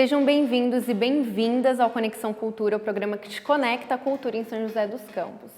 Sejam bem-vindos e bem-vindas ao Conexão Cultura, o programa que te conecta à cultura em São José dos Campos.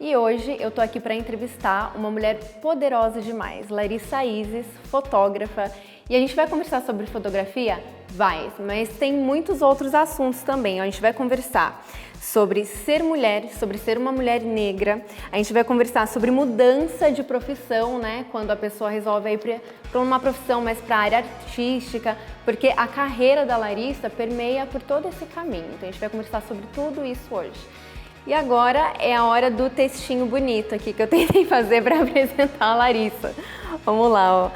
E hoje eu tô aqui para entrevistar uma mulher poderosa demais, Larissa Isis, fotógrafa. E a gente vai conversar sobre fotografia? Vai, mas tem muitos outros assuntos também. A gente vai conversar sobre ser mulher, sobre ser uma mulher negra. A gente vai conversar sobre mudança de profissão, né? Quando a pessoa resolve ir para uma profissão mais para a área artística, porque a carreira da Larissa permeia por todo esse caminho. Então a gente vai conversar sobre tudo isso hoje. E agora é a hora do textinho bonito aqui que eu tentei fazer para apresentar a Larissa. Vamos lá, ó.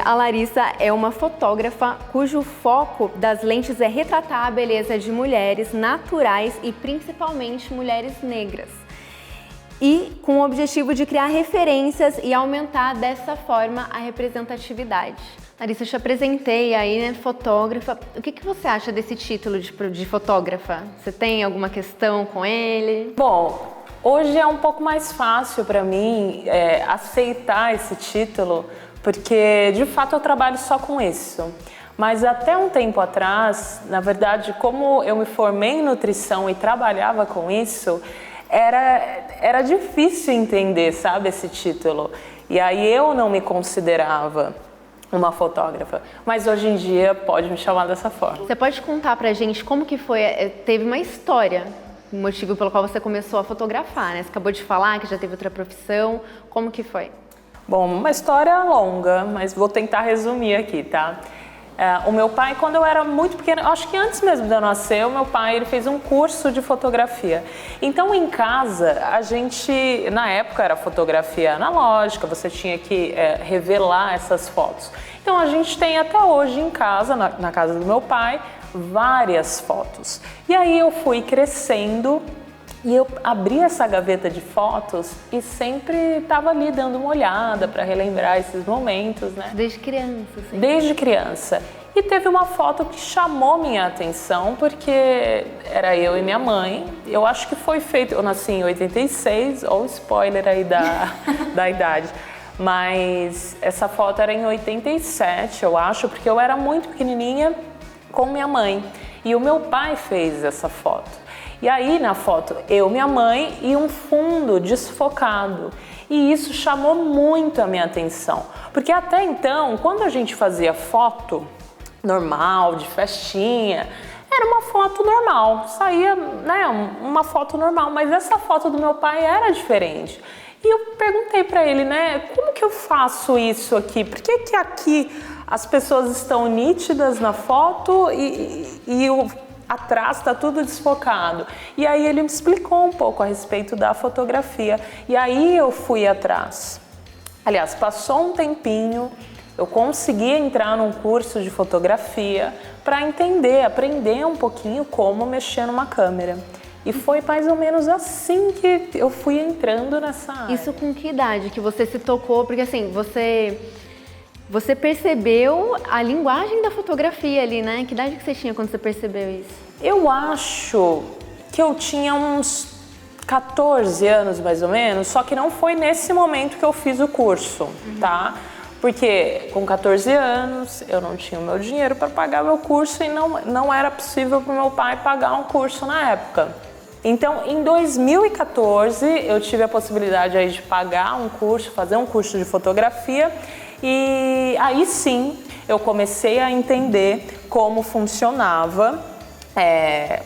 A Larissa é uma fotógrafa cujo foco das lentes é retratar a beleza de mulheres naturais e principalmente mulheres negras. E com o objetivo de criar referências e aumentar dessa forma a representatividade. Larissa, eu te apresentei aí, né, fotógrafa. O que você acha desse título de fotógrafa? Você tem alguma questão com ele? Bom, hoje é um pouco mais fácil para mim aceitar esse título, porque de fato eu trabalho só com isso. Mas até um tempo atrás, na verdade, como eu me formei em nutrição e trabalhava com isso, era difícil entender, sabe, esse título. E aí eu não me considerava uma fotógrafa, mas hoje em dia pode me chamar dessa forma. Você pode contar pra gente como que foi, teve uma história, o motivo pelo qual você começou a fotografar, né? Você acabou de falar que já teve outra profissão, como que foi? Bom, uma história longa, mas vou tentar resumir aqui, tá? O meu pai, quando eu era muito pequena, acho que antes mesmo de eu nascer, o meu pai ele fez um curso de fotografia. Então, em casa, a gente, na época era fotografia analógica, você tinha que revelar essas fotos. Então, a gente tem até hoje em casa, na casa do meu pai, várias fotos. E aí eu fui crescendo e eu abri essa gaveta de fotos e sempre estava ali dando uma olhada para relembrar esses momentos, né? Desde criança, sim. Desde criança. E teve uma foto que chamou minha atenção, porque era eu e minha mãe. Eu acho que foi feito, eu nasci em 86, ou spoiler aí da idade. Mas essa foto era em 87, eu acho, porque eu era muito pequenininha com minha mãe. E o meu pai fez essa foto. E aí na foto, eu, minha mãe e um fundo desfocado. E isso chamou muito a minha atenção. Porque até então, quando a gente fazia foto normal, de festinha, era uma foto normal, saía, né, uma foto normal. Mas essa foto do meu pai era diferente. E eu perguntei para ele, né, como que eu faço isso aqui? Por que que aqui as pessoas estão nítidas na foto e o atrás está tudo desfocado? E aí ele me explicou um pouco a respeito da fotografia. E aí eu fui atrás. Aliás, passou um tempinho, eu consegui entrar num curso de fotografia para aprender um pouquinho como mexer numa câmera. E foi mais ou menos assim que eu fui entrando nessa área. Isso com que idade que você se tocou? Porque assim, você percebeu a linguagem da fotografia ali, né? Que idade que você tinha quando você percebeu isso? Eu acho que eu tinha uns 14 anos mais ou menos, só que não foi nesse momento que eu fiz o curso, tá? Porque com 14 anos eu não tinha o meu dinheiro para pagar meu curso e não era possível para o meu pai pagar um curso na época. Então, em 2014, eu tive a possibilidade aí de pagar um curso, fazer um curso de fotografia. E aí sim, eu comecei a entender como funcionava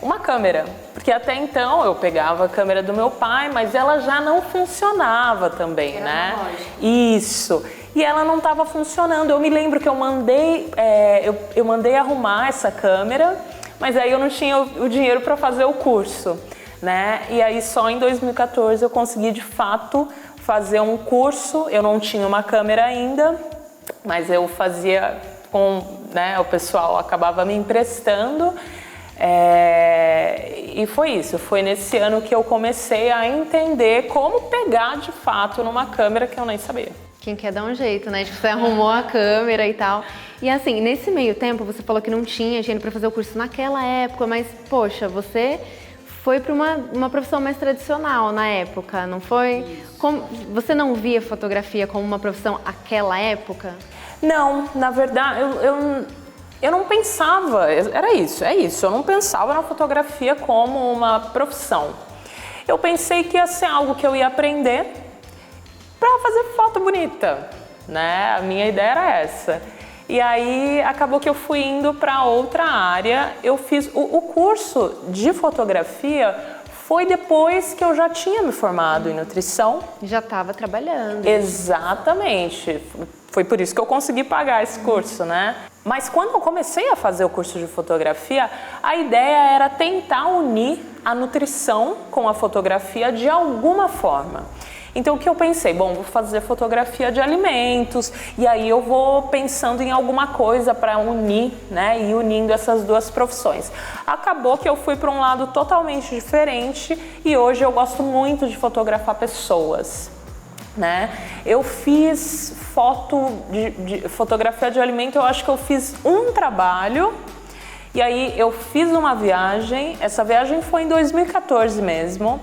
uma câmera. Porque até então eu pegava a câmera do meu pai, mas ela já não funcionava também, era né? analógica. Isso. E ela não estava funcionando. Eu me lembro que eu mandei arrumar essa câmera, mas aí eu não tinha o dinheiro para fazer o curso, né? E aí só em 2014 eu consegui de fato fazer um curso. Eu não tinha uma câmera ainda, mas eu fazia né, o pessoal acabava me emprestando. E foi isso, foi nesse ano que eu comecei a entender como pegar de fato numa câmera que eu nem sabia. Quem quer dar um jeito, né? Tipo, você arrumou a câmera e tal. E assim, nesse meio tempo, você falou que não tinha dinheiro para fazer o curso naquela época, mas, poxa, você foi para uma profissão mais tradicional na época, não foi? Você não via fotografia como uma profissão naquela época? Não, na verdade, eu não pensava, é isso, eu não pensava na fotografia como uma profissão. Eu pensei que ia ser algo que eu ia aprender para fazer foto bonita, né? A minha ideia era essa. E aí acabou que eu fui indo para outra área. Eu fiz o curso de fotografia foi depois que eu já tinha me formado em nutrição. Já estava trabalhando. Exatamente. Foi por isso que eu consegui pagar esse curso, né? Mas quando eu comecei a fazer o curso de fotografia, a ideia era tentar unir a nutrição com a fotografia de alguma forma. Então o que eu pensei? Bom, vou fazer fotografia de alimentos e aí eu vou pensando em alguma coisa para unir, né? E unindo essas duas profissões. Acabou que eu fui para um lado totalmente diferente e hoje eu gosto muito de fotografar pessoas, né? Eu fiz fotografia de alimento, eu acho que eu fiz um trabalho e aí eu fiz uma viagem, essa viagem foi em 2014 mesmo.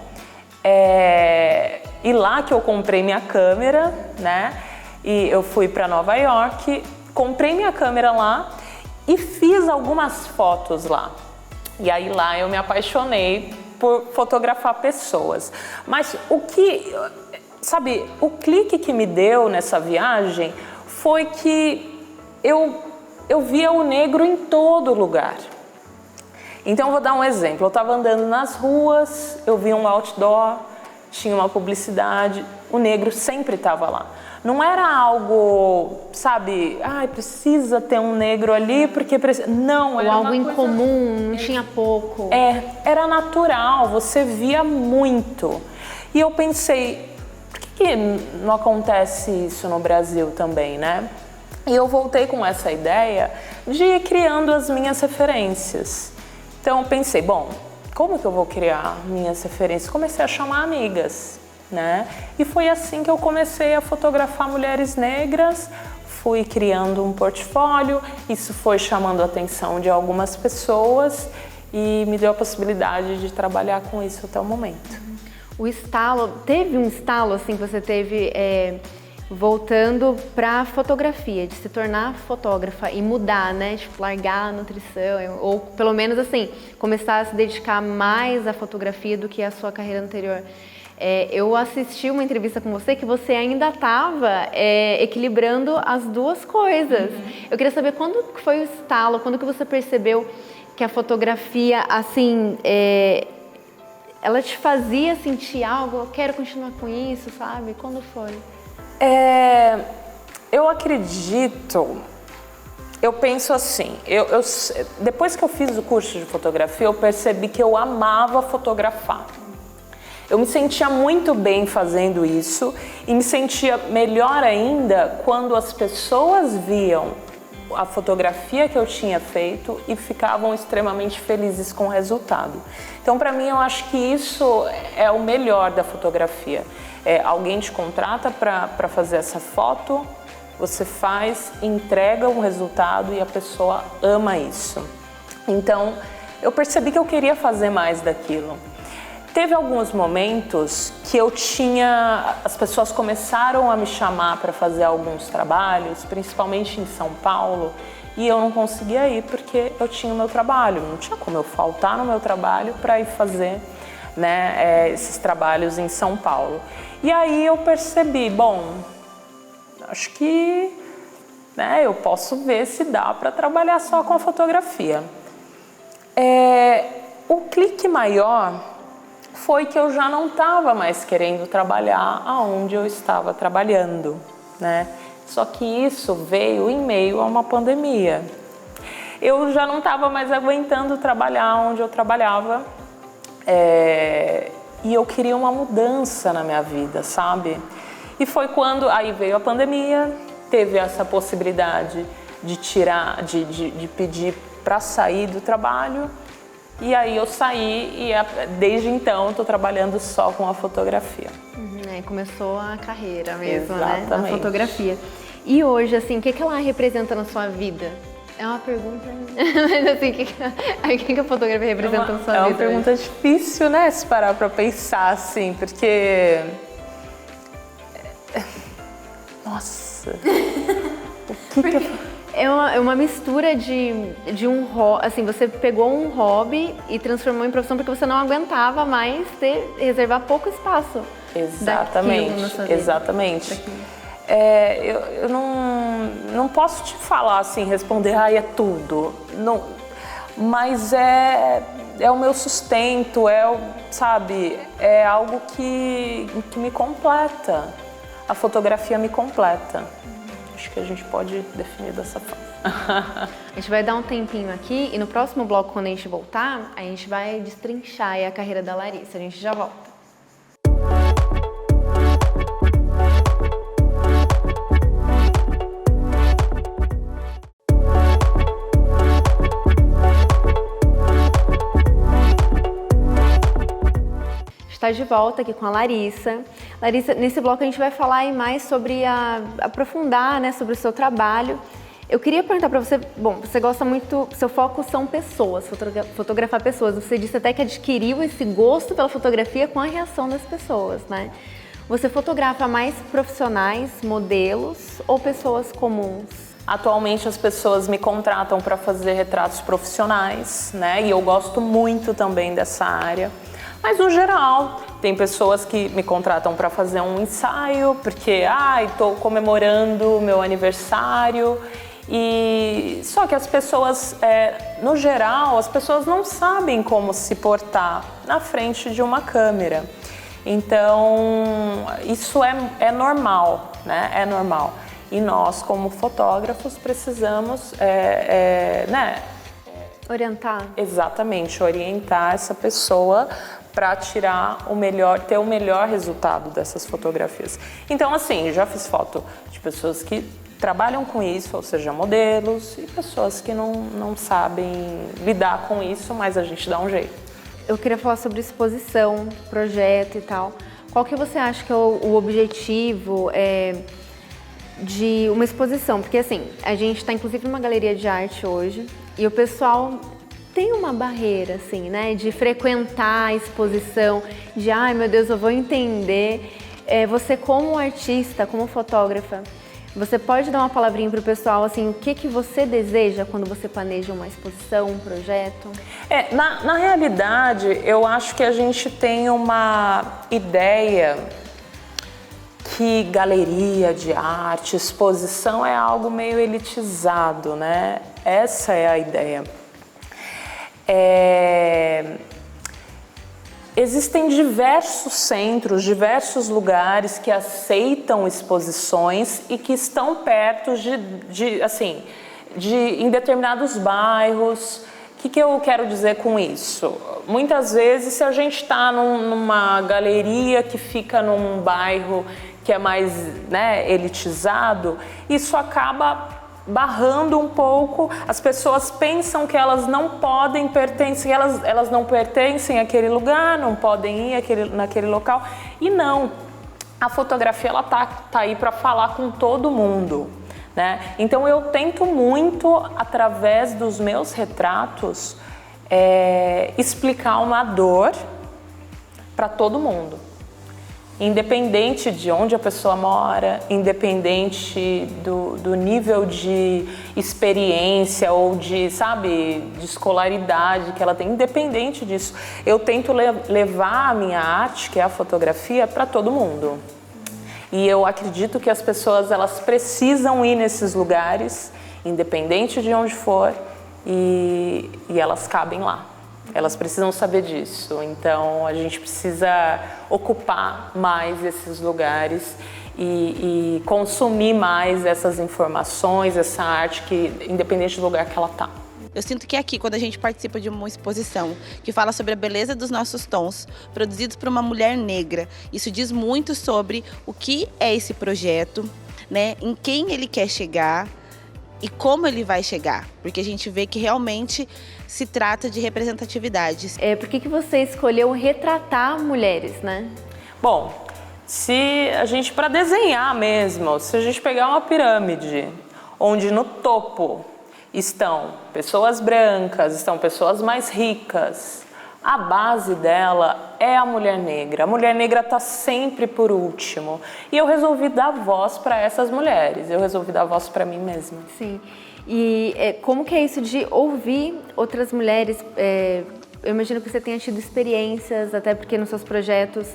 E lá que eu comprei minha câmera, né? E eu fui para Nova York, comprei minha câmera lá e fiz algumas fotos lá. E aí lá eu me apaixonei por fotografar pessoas. Mas o clique que me deu nessa viagem foi que eu via o negro em todo lugar. Então eu vou dar um exemplo, eu estava andando nas ruas, eu vi um outdoor, tinha uma publicidade, o negro sempre estava lá. Não era algo, sabe, precisa ter um negro ali porque precisa... Não, era algo incomum, não tinha pouco. Era natural, você via muito. E eu pensei, por que não acontece isso no Brasil também, né? E eu voltei com essa ideia de ir criando as minhas referências. Então eu pensei, bom, como que eu vou criar minhas referências? Comecei a chamar amigas, né? E foi assim que eu comecei a fotografar mulheres negras, fui criando um portfólio, isso foi chamando a atenção de algumas pessoas e me deu a possibilidade de trabalhar com isso até o momento. Teve um estalo assim que você teve voltando para a fotografia, de se tornar fotógrafa e mudar, né? Tipo, largar a nutrição, ou pelo menos assim, começar a se dedicar mais à fotografia do que à sua carreira anterior. Eu assisti uma entrevista com você que você ainda estava equilibrando as duas coisas. Eu queria saber quando foi o estalo, quando que você percebeu que a fotografia, assim, ela te fazia sentir algo, eu quero continuar com isso, sabe? Quando foi? Eu acredito, eu penso assim, depois que eu fiz o curso de fotografia, eu percebi que eu amava fotografar. Eu me sentia muito bem fazendo isso e me sentia melhor ainda quando as pessoas viam a fotografia que eu tinha feito e ficavam extremamente felizes com o resultado. Então, para mim, eu acho que isso é o melhor da fotografia. Alguém te contrata para fazer essa foto, você faz, entrega um resultado e a pessoa ama isso. Então, eu percebi que eu queria fazer mais daquilo. Teve alguns momentos que as pessoas começaram a me chamar para fazer alguns trabalhos, principalmente em São Paulo, e eu não conseguia ir porque eu tinha o meu trabalho, não tinha como eu faltar no meu trabalho para ir fazer, né, esses trabalhos em São Paulo. E aí eu percebi, bom, acho que, né, eu posso ver se dá para trabalhar só com a fotografia. O clique maior foi que eu já não estava mais querendo trabalhar aonde eu estava trabalhando, né? Só que isso veio em meio a uma pandemia. Eu já não estava mais aguentando trabalhar onde eu trabalhava e eu queria uma mudança na minha vida, sabe? E foi quando aí veio a pandemia, teve essa possibilidade de pedir para sair do trabalho. E aí eu saí e desde então estou trabalhando só com a fotografia. Começou a carreira mesmo, exatamente, né? Na fotografia. E hoje, assim, o que ela representa na sua vida? É uma pergunta, mas assim, o que a fotografia representa na sua vida? É uma pergunta difícil, né? Se parar para pensar, assim, porque... Nossa! É uma mistura de um hobby, assim, você pegou um hobby e transformou em profissão porque você não aguentava mais reservar pouco espaço. Exatamente, exatamente. Eu não posso te falar assim, responder, é tudo. Não, mas é o meu sustento, sabe, é algo que me completa. A fotografia me completa. Acho que a gente pode definir dessa forma. A gente vai dar um tempinho aqui e no próximo bloco, quando a gente voltar, a gente vai destrinchar aí a carreira da Larissa. A gente já volta. Está de volta aqui com a Larissa. Larissa, nesse bloco a gente vai falar aí mais sobre aprofundar, né, sobre o seu trabalho. Eu queria perguntar para você, bom, você gosta muito, seu foco são pessoas, fotografar pessoas. Você disse até que adquiriu esse gosto pela fotografia com a reação das pessoas, né? Você fotografa mais profissionais, modelos ou pessoas comuns? Atualmente as pessoas me contratam para fazer retratos profissionais, né? E eu gosto muito também dessa área. Mas no geral, tem pessoas que me contratam para fazer um ensaio, porque estou comemorando o meu aniversário. E só que as pessoas, no geral, as pessoas não sabem como se portar na frente de uma câmera. Então, isso é normal, né? É normal. E nós, como fotógrafos, precisamos, né? Orientar. Exatamente, orientar essa pessoa para tirar ter o melhor resultado dessas fotografias. Então, assim, já fiz foto de pessoas que trabalham com isso, ou seja, modelos, e pessoas que não sabem lidar com isso, mas a gente dá um jeito. Eu queria falar sobre exposição, projeto e tal. Qual que você acha que é o objetivo de uma exposição? Porque, assim, a gente está inclusive numa galeria de arte hoje e o pessoal tem uma barreira, assim, né, de frequentar a exposição, de, meu Deus, eu vou entender. Você como artista, como fotógrafa, você pode dar uma palavrinha para o pessoal, assim, o que você deseja quando você planeja uma exposição, um projeto? Na realidade, eu acho que a gente tem uma ideia que galeria de arte, exposição é algo meio elitizado, né? Essa é a ideia. Existem diversos centros, diversos lugares que aceitam exposições e que estão perto em determinados bairros. O que eu quero dizer com isso? Muitas vezes, se a gente está numa galeria que fica num bairro que é mais, né, elitizado, isso acaba barrando um pouco, as pessoas pensam que elas não podem pertencer, elas não pertencem àquele lugar, não podem ir naquele local, e não, a fotografia ela tá aí para falar com todo mundo, né? Então eu tento muito, através dos meus retratos, explicar uma dor para todo mundo. Independente de onde a pessoa mora, independente do nível de experiência ou de escolaridade que ela tem, independente disso, eu tento levar a minha arte, que é a fotografia, para todo mundo. E eu acredito que as pessoas, elas precisam ir nesses lugares, independente de onde for, e elas cabem lá. Elas precisam saber disso, então a gente precisa ocupar mais esses lugares e consumir mais essas informações, essa arte, que independente do lugar que ela está. Eu sinto que aqui, quando a gente participa de uma exposição que fala sobre a beleza dos nossos tons, produzidos por uma mulher negra, isso diz muito sobre o que é esse projeto, né? Em quem ele quer chegar e como ele vai chegar, porque a gente vê que realmente se trata de representatividade. Por que você escolheu retratar mulheres, né? Bom, para desenhar mesmo, se a gente pegar uma pirâmide, onde no topo estão pessoas brancas, estão pessoas mais ricas, a base dela é a mulher negra. A mulher negra está sempre por último. E eu resolvi dar voz para essas mulheres, eu resolvi dar voz para mim mesma. Sim. E como que é isso de ouvir outras mulheres? Eu imagino que você tenha tido experiências, até porque nos seus projetos,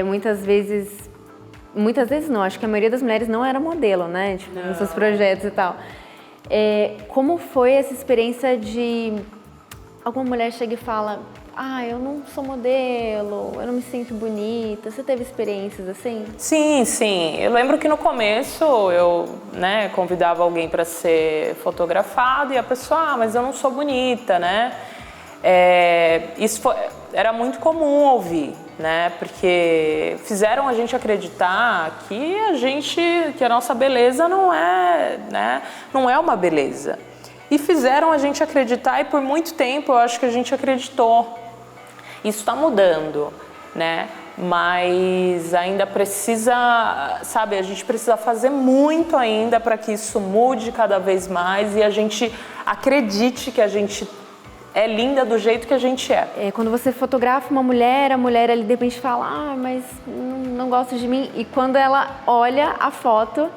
muitas vezes não, acho que a maioria das mulheres não era modelo, né? Tipo, nos seus projetos e tal. Como foi essa experiência de alguma mulher chega e fala: eu não sou modelo, eu não me sinto bonita. Você teve experiências assim? Sim, sim. Eu lembro que no começo eu, convidava alguém para ser fotografado e a pessoa, mas eu não sou bonita, né? Era muito comum ouvir, né? Porque fizeram a gente acreditar que a nossa beleza não é, né? Não é uma beleza. E fizeram a gente acreditar, e por muito tempo eu acho que a gente acreditou. Isso está mudando, né? Mas ainda precisa, sabe, a gente precisa fazer muito ainda para que isso mude cada vez mais e a gente acredite que a gente é linda do jeito que a gente é. Quando você fotografa uma mulher, a mulher ali de repente fala: mas não gosta de mim. E quando ela olha a foto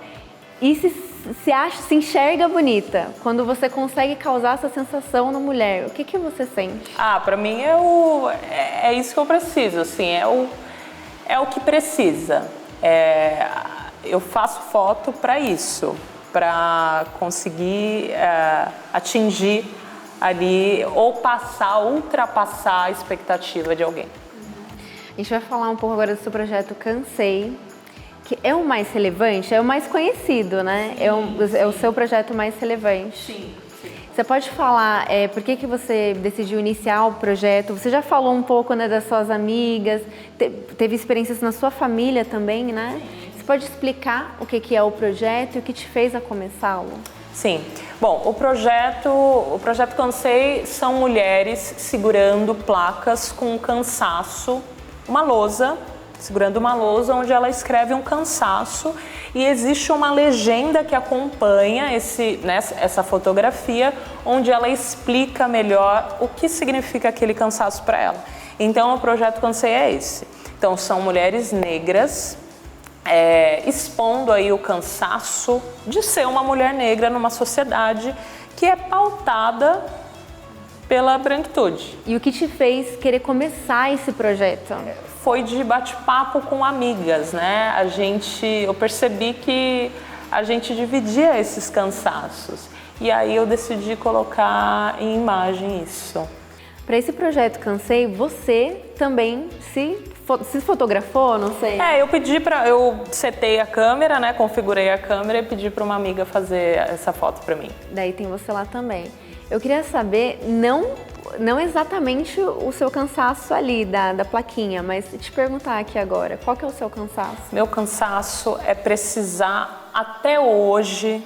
e se enxerga bonita, quando você consegue causar essa sensação na mulher, o que você sente? Para mim é isso que eu preciso, assim, é o que precisa. Eu faço foto para isso, para conseguir atingir ali ou ultrapassar a expectativa de alguém. A gente vai falar um pouco agora do seu projeto Cansei, que é o mais relevante, é o mais conhecido, né? É o seu projeto mais relevante. Sim. Você pode falar por que você decidiu iniciar o projeto? Você já falou um pouco, né, das suas amigas, teve experiências na sua família também, né? Você pode explicar o que é o projeto e o que te fez a começá-lo? Sim. Bom, o projeto Cansei são mulheres segurando placas com cansaço, segurando uma lousa onde ela escreve um cansaço e existe uma legenda que acompanha essa fotografia, onde ela explica melhor o que significa aquele cansaço para ela. Então, o projeto Cansei é esse. Então, são mulheres negras expondo aí o cansaço de ser uma mulher negra numa sociedade que é pautada pela branquitude. E o que te fez querer começar esse projeto? Foi de bate-papo com amigas, né? Eu percebi que a gente dividia esses cansaços. E aí eu decidi colocar em imagem isso. Para esse projeto Cansei, você também se fotografou, não sei? Eu setei a câmera, né? Configurei a câmera e pedi para uma amiga fazer essa foto para mim. Daí tem você lá também. Eu queria saber, não exatamente o seu cansaço ali da plaquinha, mas te perguntar aqui agora, qual que é o seu cansaço? Meu cansaço é precisar até hoje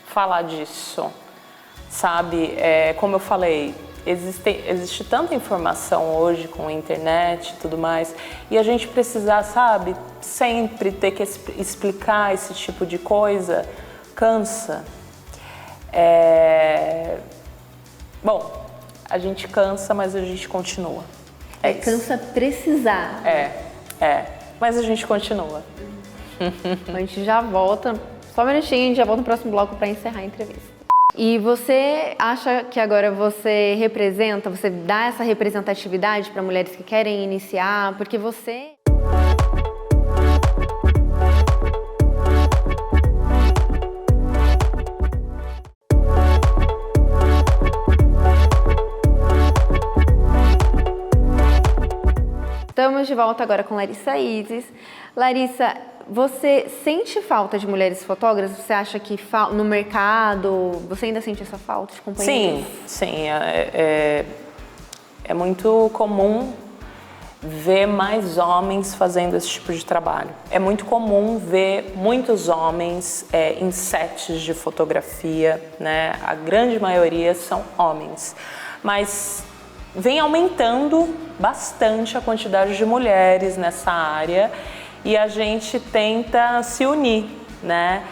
falar disso, sabe? Como eu falei, existe tanta informação hoje com a internet e tudo mais, e a gente precisar, sabe, sempre ter que explicar esse tipo de coisa, cansa. Bom, a gente cansa, mas a gente continua. Cansa precisar. Mas a gente continua. A gente já volta, só um minutinho, a gente já volta no próximo bloco para encerrar a entrevista. E você acha que agora você dá essa representatividade para mulheres que querem iniciar, porque você... Estamos de volta agora com Larissa Isis. Larissa, você sente falta de mulheres fotógrafas? Você acha que no mercado você ainda sente essa falta de companheiras? Sim. É muito comum ver mais homens fazendo esse tipo de trabalho. É muito comum ver muitos homens em sets de fotografia, né? A grande maioria são homens. Mas vem aumentando bastante a quantidade de mulheres nessa área e a gente tenta se unir, né?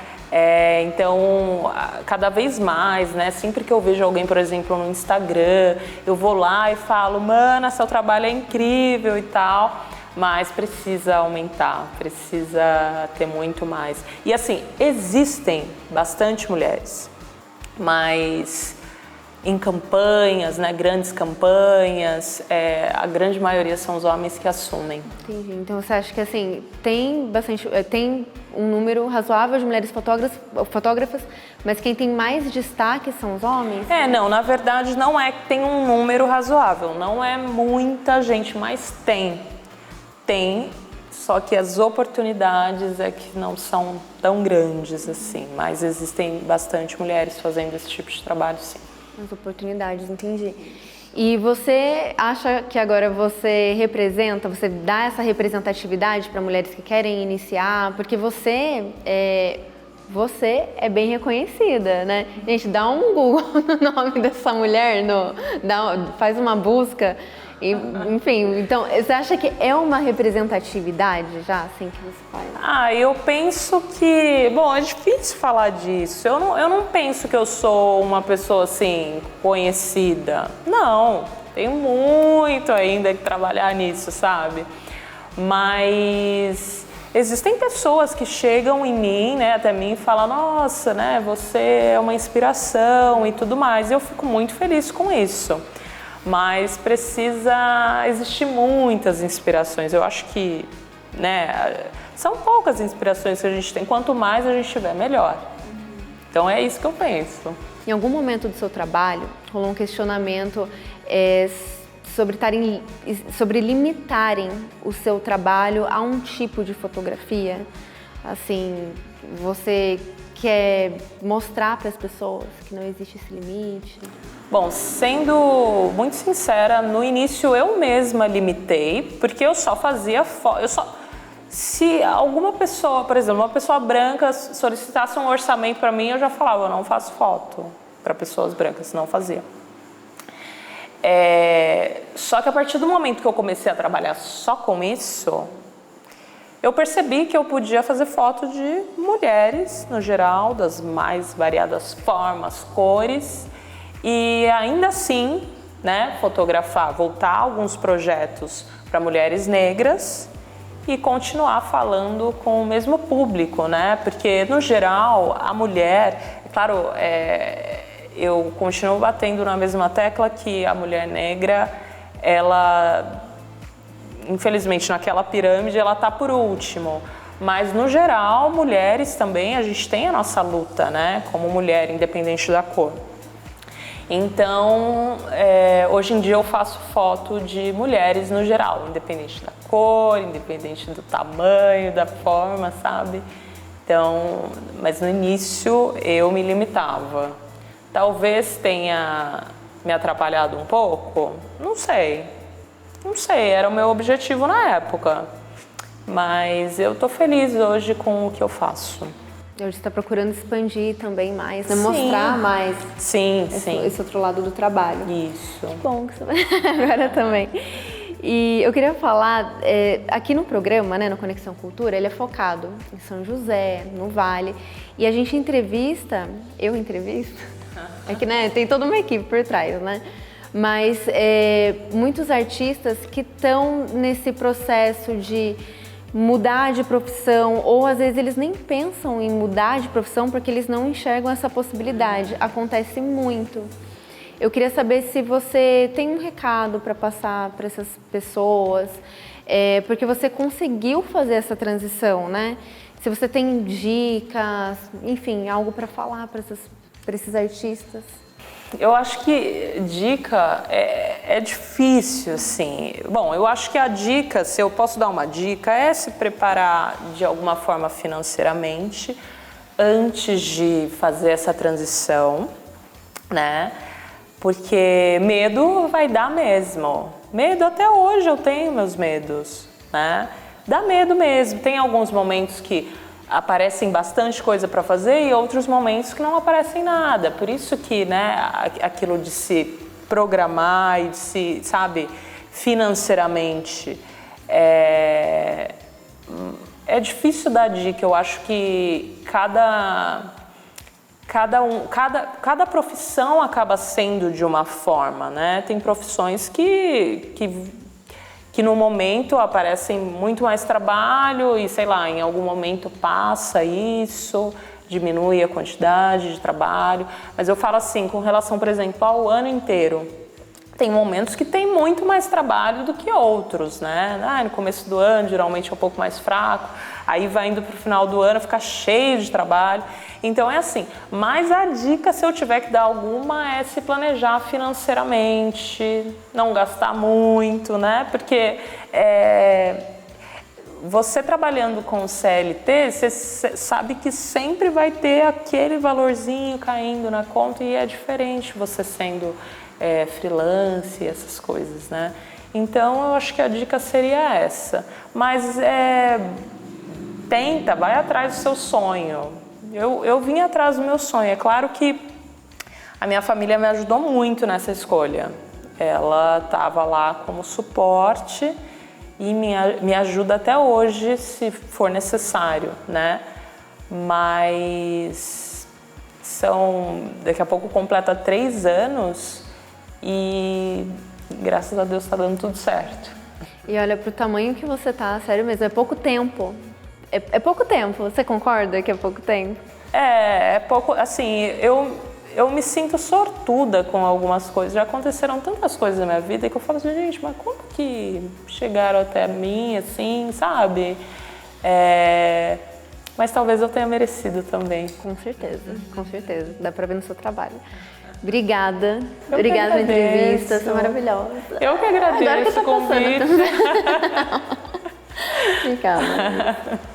Então, cada vez mais, né? Sempre que eu vejo alguém, por exemplo, no Instagram, eu vou lá e falo, mana, seu trabalho é incrível e tal, mas precisa aumentar, precisa ter muito mais. E assim, existem bastante mulheres, mas em campanhas, né, grandes campanhas, a grande maioria são os homens que assumem. Entendi. Então você acha que assim, tem um número razoável de mulheres fotógrafas, mas quem tem mais destaque são os homens? Não, na verdade não é que tem um número razoável, não é muita gente, mas tem, só que as oportunidades é que não são tão grandes assim, mas existem bastante mulheres fazendo esse tipo de trabalho, sim. As oportunidades, entendi. E você acha que agora você dá essa representatividade para mulheres que querem iniciar? Porque você é bem reconhecida, né? Gente, dá um Google no nome dessa mulher, faz uma busca. Enfim, então, você acha que é uma representatividade já, assim, que você faz? Eu penso que... Bom, é difícil falar disso. Eu não penso que eu sou uma pessoa, assim, conhecida. Não, tenho muito ainda que trabalhar nisso, sabe? Mas existem pessoas que chegam em mim, né, até mim e falam, nossa, né, você é uma inspiração e tudo mais. E eu fico muito feliz com isso. Mas precisa existir muitas inspirações. Eu acho que, né, são poucas inspirações que a gente tem. Quanto mais a gente tiver, melhor. Então é isso que eu penso. Em algum momento do seu trabalho, rolou um questionamento sobre limitarem o seu trabalho a um tipo de fotografia? Assim, você quer mostrar para as pessoas que não existe esse limite? Bom, sendo muito sincera, no início eu mesma limitei, porque eu só fazia foto. Se alguma pessoa, por exemplo, uma pessoa branca solicitasse um orçamento para mim, eu já falava, eu não faço foto para pessoas brancas, não fazia. Só que a partir do momento que eu comecei a trabalhar só com isso, eu percebi que eu podia fazer foto de mulheres, no geral, das mais variadas formas, cores, e ainda assim, né, voltar alguns projetos para mulheres negras e continuar falando com o mesmo público, né? Porque, no geral, a mulher, claro, eu continuo batendo na mesma tecla que a mulher negra, ela, infelizmente, naquela pirâmide, ela tá por último. Mas, no geral, mulheres também, a gente tem a nossa luta, né? Como mulher, independente da cor. Então, hoje em dia eu faço foto de mulheres no geral, independente da cor, independente do tamanho, da forma, sabe? Então, mas no início eu me limitava. Talvez tenha me atrapalhado um pouco, não sei, era o meu objetivo na época. Mas eu tô feliz hoje com o que eu faço. Hoje você está procurando expandir também mais, né? Mostrar mais esse outro lado do trabalho. Isso. Que bom que você vai agora também. E eu queria falar, aqui no programa, né, no Conexão Cultura, ele é focado em São José, no Vale. E a gente eu entrevisto, é que, né, tem toda uma equipe por trás, né? Mas muitos artistas que estão nesse processo de mudar de profissão, ou às vezes eles nem pensam em mudar de profissão porque eles não enxergam essa possibilidade. Acontece muito. Eu queria saber se você tem um recado para passar para essas pessoas, porque você conseguiu fazer essa transição, né? Se você tem dicas, enfim, algo para falar para esses artistas. Eu acho que dica é difícil, assim. Bom, eu acho que a dica, se eu posso dar uma dica, é se preparar de alguma forma financeiramente antes de fazer essa transição, né? Porque medo vai dar mesmo. Medo, até hoje eu tenho meus medos, né? Dá medo mesmo. Tem alguns momentos que aparecem bastante coisa para fazer e outros momentos que não aparecem nada. Por isso que, né, aquilo de se programar e de se, sabe, financeiramente, é difícil dar dica. Eu acho que cada profissão acaba sendo de uma forma, né? Tem profissões que no momento aparecem muito mais trabalho e, sei lá, em algum momento passa isso, diminui a quantidade de trabalho. Mas eu falo assim, com relação, por exemplo, ao ano inteiro. Tem momentos que tem muito mais trabalho do que outros, né? No começo do ano, geralmente é um pouco mais fraco. Aí vai indo para o final do ano, fica cheio de trabalho. Então é assim, mas a dica, se eu tiver que dar alguma, é se planejar financeiramente, não gastar muito, né? Porque você trabalhando com CLT, você sabe que sempre vai ter aquele valorzinho caindo na conta e é diferente você sendo freelance, essas coisas, né? Então eu acho que a dica seria essa. Mas tenta, vai atrás do seu sonho. Eu vim atrás do meu sonho. É claro que a minha família me ajudou muito nessa escolha. Ela estava lá como suporte e me ajuda até hoje, se for necessário, né? Mas daqui a pouco completa 3 anos e graças a Deus está dando tudo certo. E olha, pro tamanho que você tá, sério mesmo, é pouco tempo. É pouco tempo, você concorda que é pouco tempo? É pouco, assim, eu me sinto sortuda com algumas coisas. Já aconteceram tantas coisas na minha vida que eu falo assim, gente, mas como que chegaram até mim, assim, sabe? Mas talvez eu tenha merecido também. Com certeza. Dá pra ver no seu trabalho. Obrigada. Eu Obrigada pela entrevista, você é maravilhosa. Eu que agradeço o convite. Obrigada.